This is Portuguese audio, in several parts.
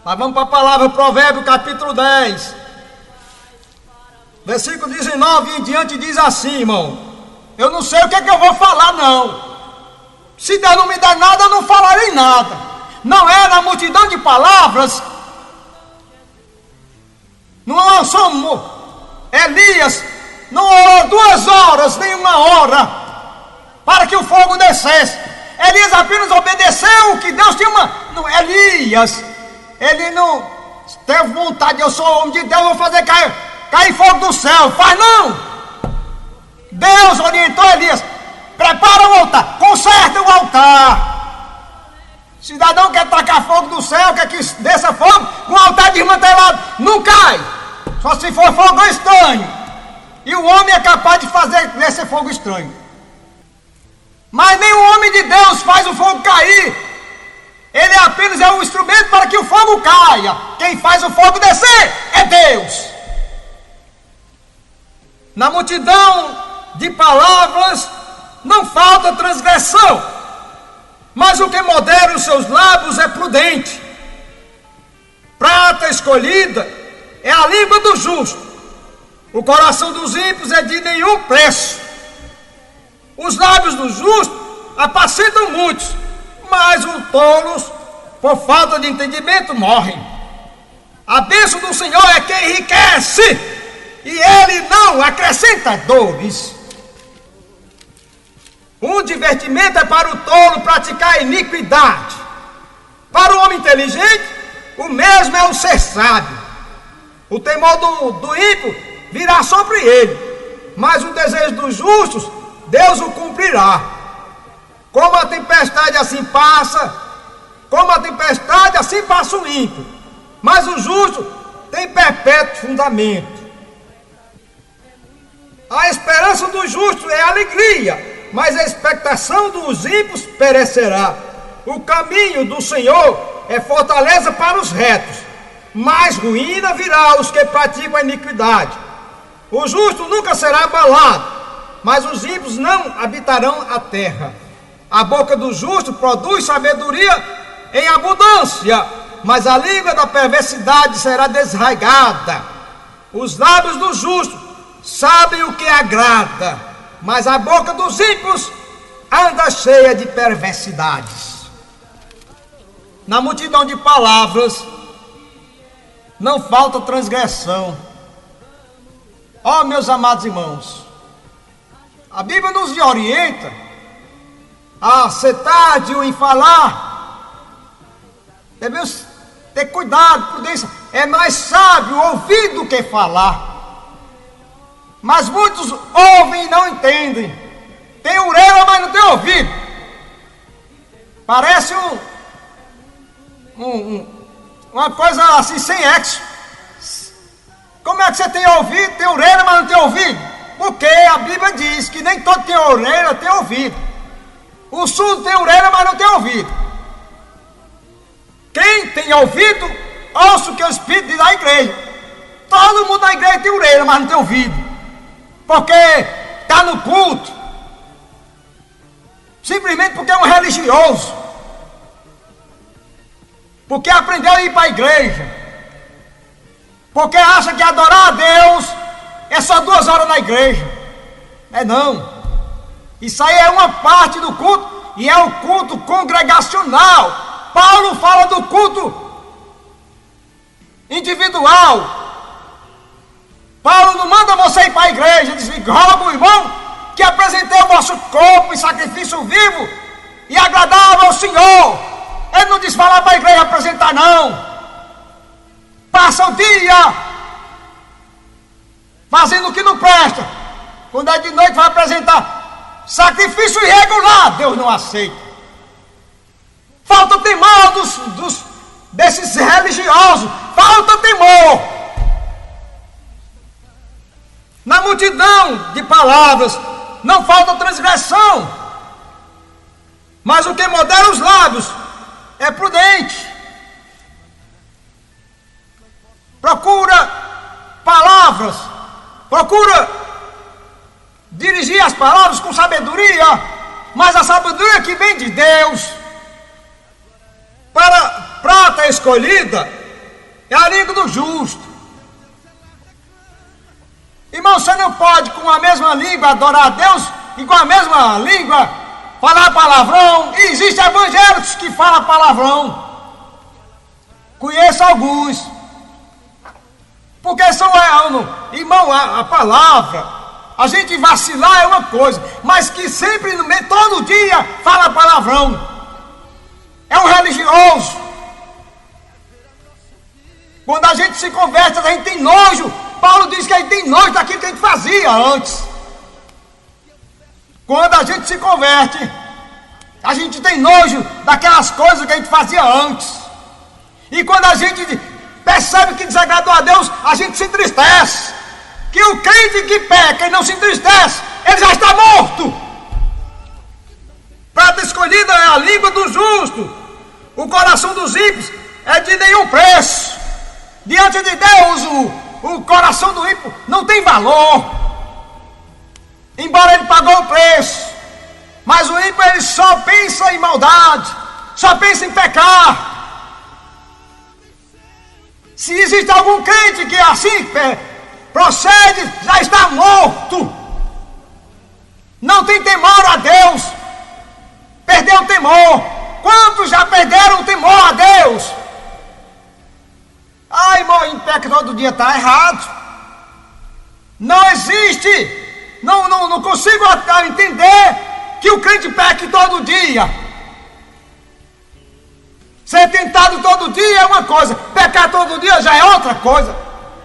Mas vamos para a palavra, Provérbio capítulo 10, versículo 19 em diante, diz assim, irmão. Eu não sei o que é que eu vou falar, não. Se Deus não me der nada, eu não falarei nada. Não é na multidão de palavras. Não lançou Elias, não orou 2 horas, nem 1 hora, para que o fogo descesse. Elias apenas obedeceu o que Deus tinha mandado. Elias, ele não teve vontade, eu sou homem de Deus, vou fazer cair fogo do céu. Faz não. Deus orientou Elias: prepara o altar, conserta o altar. Cidadão quer tacar fogo do céu, quer que desça fogo, um altar desmantelado não cai, só se for fogo estranho. E o homem é capaz de fazer descer fogo estranho. Mas nem o homem de Deus faz o fogo cair. Ele apenas é um instrumento para que o fogo caia. Quem faz o fogo descer é Deus. Na multidão de palavras não falta transgressão, mas o que modera os seus lábios é prudente. Prata escolhida é a língua do justo, o coração dos ímpios é de nenhum preço. Os lábios do justo apacentam muitos, mas os tolos, por falta de entendimento, morrem. A bênção do Senhor é quem enriquece, e Ele não acrescenta dores. Um divertimento é para o tolo praticar a iniquidade. Para o homem inteligente, o mesmo é o ser sábio. O temor do ímpio virá sobre ele, mas o desejo dos justos, Deus o cumprirá. Como a tempestade assim passa o ímpio, mas o justo tem perpétuo fundamento. A esperança do justo é alegria, mas a expectação dos ímpios perecerá. O caminho do Senhor é fortaleza para os retos, mas ruína virá aos que praticam a iniquidade. O justo nunca será abalado, mas os ímpios não habitarão a terra. A boca do justo produz sabedoria em abundância, mas a língua da perversidade será desraigada. Os lábios do justo sabem o que agrada, mas a boca dos ímpios anda cheia de perversidades. Na multidão de palavras não falta transgressão. Ó, meus amados irmãos, a Bíblia nos orienta a ser tardio em falar. Devemos ter cuidado, prudência. É mais sábio ouvir do que falar. Mas muitos ouvem e não entendem. Tem orelha, mas não tem ouvido. Parece uma coisa assim sem exo. Como é que você tem ouvido, tem orelha, mas não tem ouvido? Porque a Bíblia diz que nem todo tem orelha, tem ouvido. O surdo tem orelha, mas não tem ouvido. Quem tem ouvido, ouça o que o Espírito diz à igreja. Todo mundo na igreja tem orelha, mas não tem ouvido. Porque está no culto, simplesmente porque é um religioso, porque aprendeu a ir para a igreja, porque acha que adorar a Deus é só 2 horas na igreja. É não. Isso aí é uma parte do culto, e é o culto congregacional. Paulo fala do culto individual. Paulo não manda você ir para a igreja, diz: roga o irmão que apresentei o vosso corpo em sacrifício vivo e agradável ao Senhor. Ele não diz falar para a igreja apresentar, não. Passa o dia fazendo o que não presta. Quando é de noite vai apresentar sacrifício irregular, Deus não aceita. Falta temor desses religiosos, falta temor. Na multidão de palavras não falta transgressão, mas o que modera os lábios é prudente. Procura palavras, procura dirigir as palavras com sabedoria, mas a sabedoria que vem de Deus. Para prata escolhida é a língua do justo. Irmão, você não pode com a mesma língua adorar a Deus e com a mesma língua falar palavrão. E existem evangélicos que falam palavrão. Conheço alguns. Porque irmão, a palavra, a gente vacilar é uma coisa, mas que sempre no meio, todo dia fala palavrão. É um religioso. Quando a gente se converte, a gente tem nojo. Paulo diz que a gente tem nojo daquilo que a gente fazia antes. Quando a gente se converte, a gente tem nojo daquelas coisas que a gente fazia antes. E quando a gente percebe que desagradou a Deus, a gente se entristece. Que o crente que peca e não se entristece, ele já está morto. Prata escolhida é a língua do justo. O coração dos ímpios é de nenhum preço. Diante de Deus, o coração do ímpio não tem valor. Embora ele pagou o preço. Mas o ímpio, ele só pensa em maldade, só pensa em pecar. Se existe algum crente que assim procede, já está morto. Não tem temor a Deus. Perdeu o temor. Quantos já perderam o temor a Deus? Ai, irmão, em peca todo dia está errado. Não existe. Não consigo entender que o crente peque todo dia. Ser tentado todo dia é uma coisa, pecar todo dia já é outra coisa.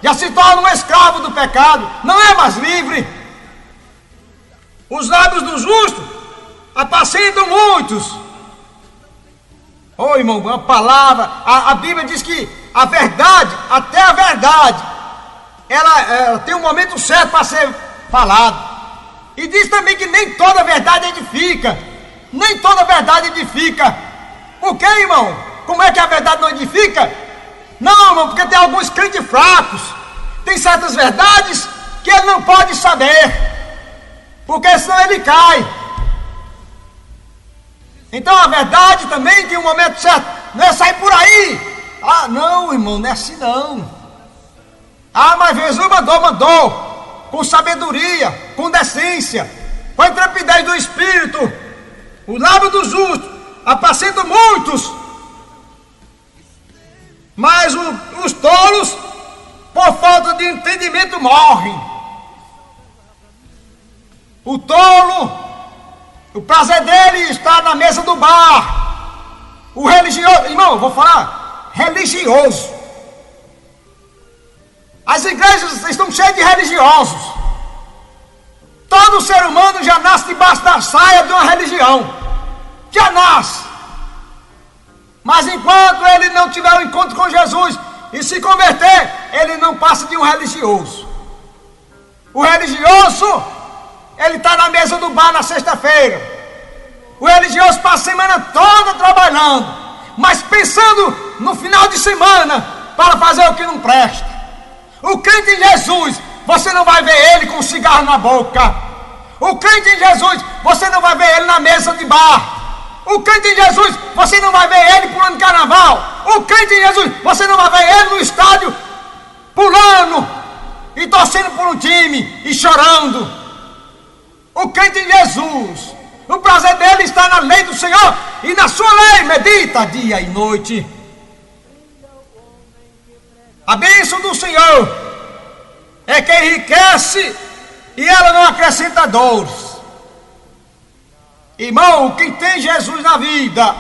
Já se torna um escravo do pecado, não é mais livre. Os lábios do justo apacentam muitos. Irmão, uma palavra, a Bíblia diz que a verdade, até a verdade, ela tem um momento certo para ser falado. E diz também que nem toda verdade edifica. Nem toda verdade edifica. Por quê, irmão? Como é que a verdade não edifica? Não, irmão, porque tem alguns crentes fracos. Tem certas verdades que ele não pode saber, porque senão ele cai. Então a verdade também tem um momento certo. Não é sair por aí. Ah, não, irmão, não é assim não. Ah, mas Jesus mandou. Com sabedoria, com decência, com a intrepidez do Espírito. O lábio do justo apacenta muitos. Mas os tolos, por falta de entendimento, morrem. O tolo, o prazer dele está na mesa do bar. O religioso, irmão, eu vou falar, religioso. As igrejas estão cheias de religiosos. Todo ser humano já nasce debaixo da saia de uma religião. Já nasce. Mas enquanto ele não tiver um encontro com Jesus e se converter, ele não passa de um religioso. O religioso, ele está na mesa do bar na sexta-feira. O religioso passa a semana toda trabalhando, mas pensando no final de semana para fazer o que não presta. O crente em Jesus, você não vai ver ele com um cigarro na boca. O crente em Jesus, você não vai ver ele na mesa de bar. O crente em Jesus, você não vai ver ele pulando carnaval. O crente em Jesus, você não vai ver ele no estádio pulando e torcendo por um time e chorando. O crente em Jesus, o prazer dele está na lei do Senhor e na sua lei medita dia e noite. A bênção do Senhor é que enriquece e ela não acrescenta dores. Irmão, quem tem Jesus na vida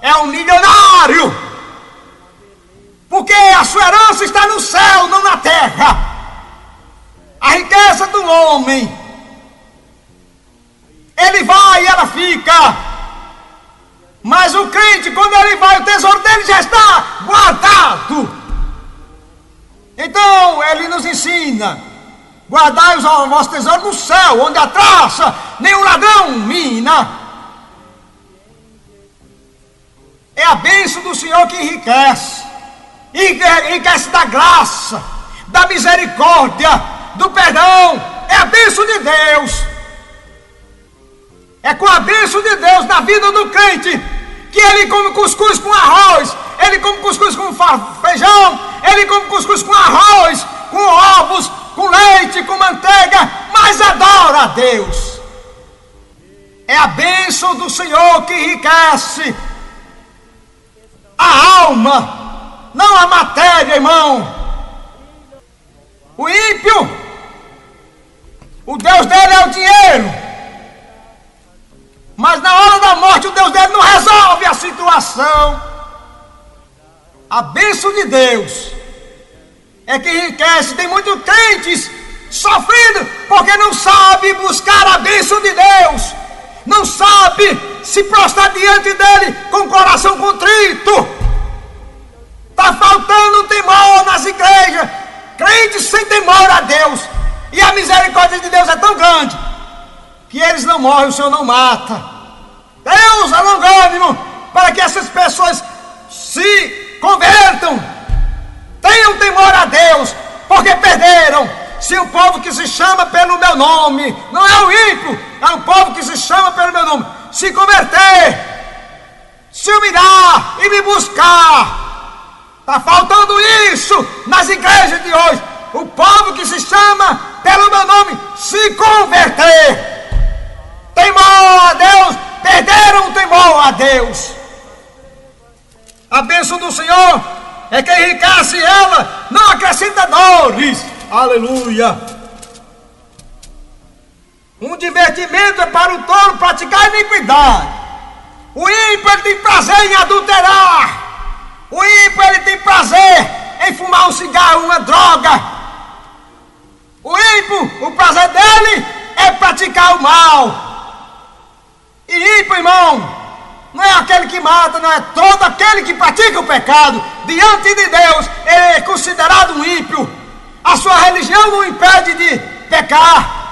é um milionário, porque a sua herança está no céu, não na terra. A riqueza do homem, ele vai e ela fica, mas o crente, quando ele vai, o tesouro dele já está guardado. Então ele nos ensina: guardai o vosso tesouro no céu, onde a traça nem o ladrão mina. É a bênção do Senhor que enriquece. Enriquece da graça, da misericórdia, do perdão. É a bênção de Deus. É com a bênção de Deus na vida do crente que ele come cuscuz com arroz, ele come cuscuz com feijão, ele come cuscuz com arroz, com ovos, com leite, com manteiga, mas adora a Deus. É a bênção do Senhor que enriquece a alma, não a matéria, irmão. O ímpio, o Deus dele é o dinheiro, mas na hora da morte o Deus dele não resolve a situação. A bênção de Deus é que enriquece. Tem muitos crentes sofrendo porque não sabe buscar a bênção de Deus, não sabe se prostrar diante dele com o coração contrito. Está faltando um temor nas igrejas, crentes sem temor a Deus, e a misericórdia de Deus é tão grande que eles não morrem, o Senhor não mata. Deus é longânimo para que essas pessoas se convertam, tenham temor a Deus, porque perderam. Se o povo que se chama pelo meu nome, não é o ímpio, é o povo que se chama pelo meu nome, se converter, se humilhar e me buscar. Está faltando isso nas igrejas de hoje. O povo que se chama pelo meu nome se converter. Temor a Deus, perderam o temor a Deus. A bênção do Senhor é que enriquece ela, não acrescenta dores. Aleluia. Um divertimento é para o tolo praticar iniquidade. O ímpio ele tem prazer em adulterar. O ímpio ele tem prazer em fumar um cigarro, uma droga. O ímpio, o prazer dele é praticar o mal. E ímpio, irmão, não é aquele que mata, não é todo aquele que pratica o pecado. Diante de Deus, ele é considerado um ímpio. A sua religião não impede de pecar.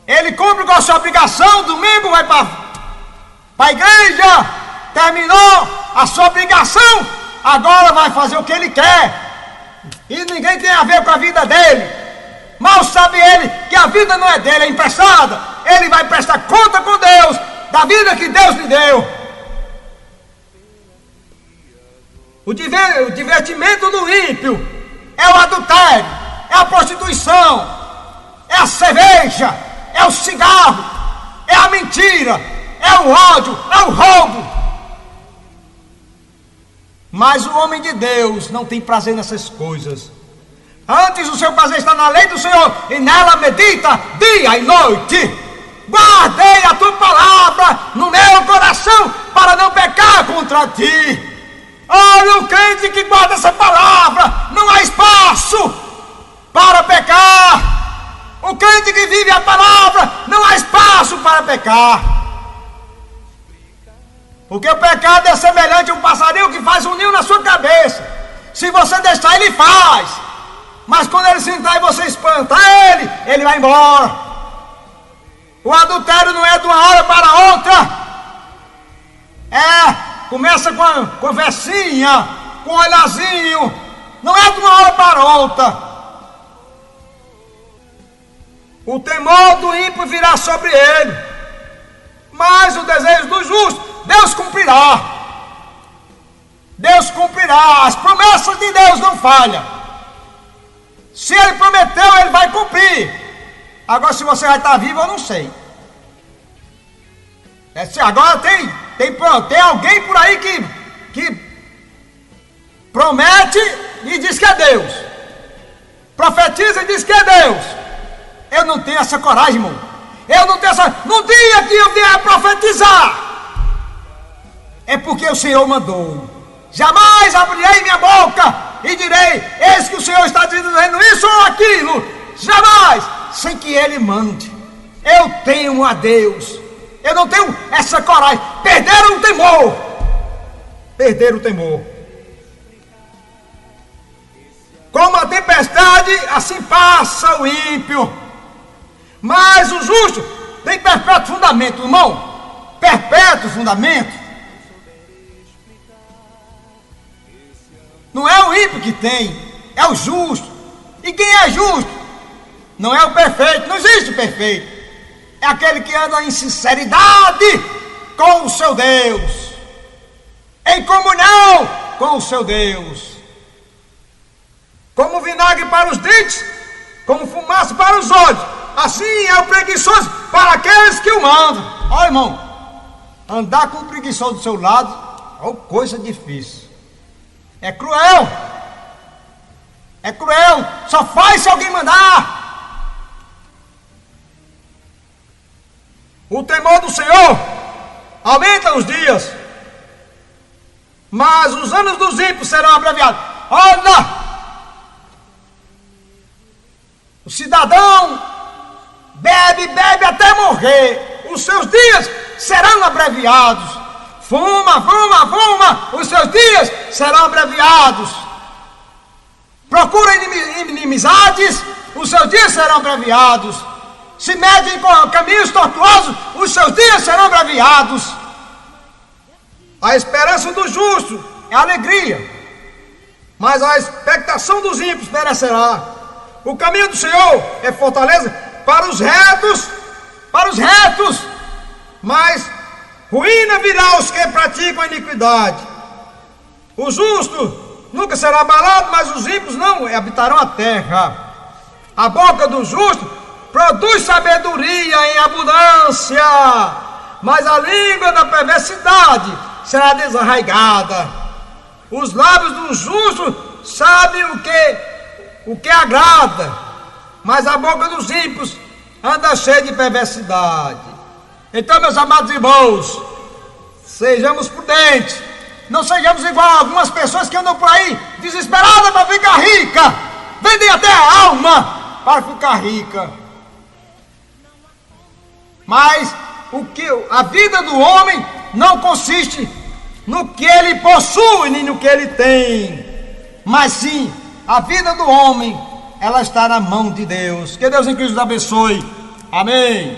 Ele cumpre com a sua obrigação, domingo vai para a igreja, terminou a sua obrigação, agora vai fazer o que ele quer. E ninguém tem a ver com a vida dele. Mal sabe ele que a vida não é dele, é emprestada. Ele vai prestar conta com Deus da vida que Deus lhe deu. O divertimento do ímpio é o adultério, é a prostituição, é a cerveja, é o cigarro, é a mentira, é o ódio, é o roubo. Mas o homem de Deus não tem prazer nessas coisas. Antes o seu prazer está na lei do Senhor, e nela medita dia e noite. Guardei a tua palavra no meu coração para não pecar contra ti. Olha, o crente que guarda essa palavra, não há espaço para pecar. O crente que vive a palavra, não há espaço para pecar. Porque o pecado é semelhante a um passarinho que faz um ninho na sua cabeça. Se você deixar, ele faz. Mas quando ele sentar e você espantar ele vai embora. O adultério não é de uma hora para outra. Começa com a conversinha, com um olhazinho. Não é de uma hora para outra. O temor do ímpio virá sobre ele, mas o desejo do justo, Deus cumprirá. Deus cumprirá. As promessas de Deus não falham. Se ele prometeu, ele vai cumprir. Agora, se você vai estar vivo, eu não sei. Agora tem alguém por aí que promete e diz que é Deus. Profetiza e diz que é Deus. Eu não tenho essa coragem, irmão. Eu não tenho essa. No dia que eu vier profetizar, é porque o Senhor mandou. Jamais abrirei minha boca e direi: eis que o Senhor está dizendo isso ou aquilo. Jamais, sem que Ele mande. Eu tenho a Deus. Eu não tenho essa coragem. Perderam o temor. Perderam o temor. Como a tempestade, assim passa o ímpio. Mas o justo tem perpétuo fundamento, irmão. Perpétuo fundamento. Não é o ímpio que tem, é o justo. E quem é justo? Não é o perfeito, não existe o perfeito. É aquele que anda em sinceridade com o seu Deus, em comunhão com o seu Deus. Como vinagre para os dentes, como fumaça para os olhos, assim é o preguiçoso para aqueles que o mandam. Ó, irmão, andar com o preguiçoso do seu lado é coisa difícil. É cruel. É cruel. Só faz se alguém mandar. O temor do Senhor aumenta os dias, mas os anos dos ímpios serão abreviados. Olha! O cidadão bebe até morrer. Os seus dias serão abreviados. Fuma, os seus dias serão abreviados. Procura inimizades, os seus dias serão abreviados. Se medem com caminhos tortuosos, os seus dias serão abreviados. A esperança do justo é alegria, mas a expectação dos ímpios perecerá. O caminho do Senhor é fortaleza para os retos, mas ruína virá aos que praticam a iniquidade. O justo nunca será abalado, mas os ímpios não habitarão a terra. A boca do justo produz sabedoria em abundância, mas a língua da perversidade será desarraigada. Os lábios do justo sabem o que agrada, mas a boca dos ímpios anda cheia de perversidade. Então, meus amados irmãos, sejamos prudentes, não sejamos igual a algumas pessoas que andam por aí desesperadas para ficar rica, vendem até a alma para ficar rica. Mas a vida do homem não consiste no que ele possui nem no que ele tem, mas sim a vida do homem, ela está na mão de Deus. Que Deus em Cristo abençoe. Amém.